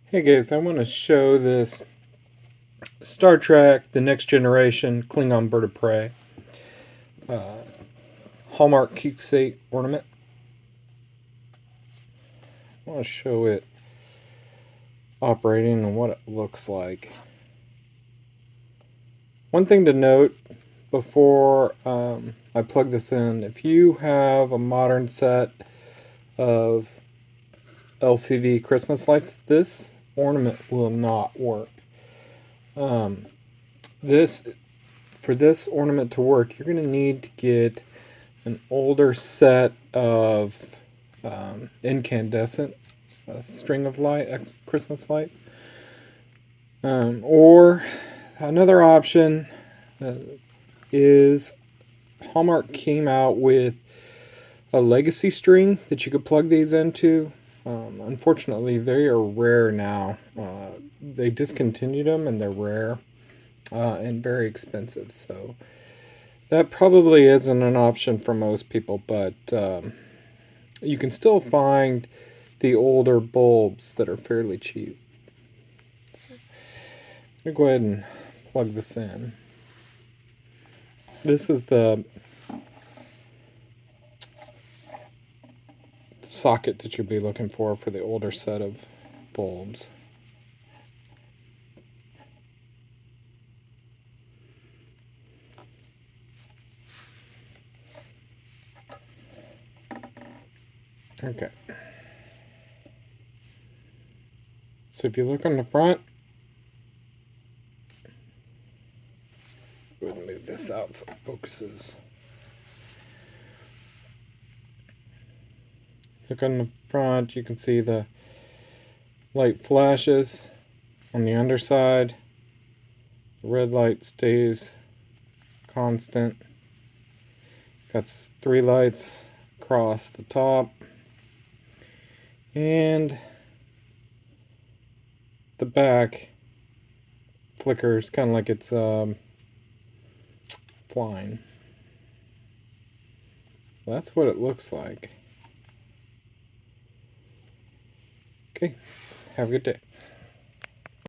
Hey guys, I want to show this Star Trek The Next Generation Klingon Bird of Prey Hallmark Keepsake Ornament. I want to show it operating and what it looks like. One thing to note before I plug this in, if you have a modern set of LCD Christmas lights, this ornament will not work. For this ornament to work, you're going to need to get an older set of incandescent string of light, Christmas lights. Or another option is Hallmark came out with a legacy string that you could plug these into. Unfortunately, they are rare now. They discontinued them and they're rare and very expensive. So that probably isn't an option for most people, but you can still find the older bulbs that are fairly cheap. So I'm going to go ahead and plug this in. This is the socket that you'll be looking for the older set of bulbs. Okay. So if you look on the front, go ahead and move this out so it focuses. Look on the front, you can see the light flashes on the underside. The red light stays constant. Got 3 lights across the top. And the back flickers kind of like it's flying. That's what it looks like. Okay, have a good day.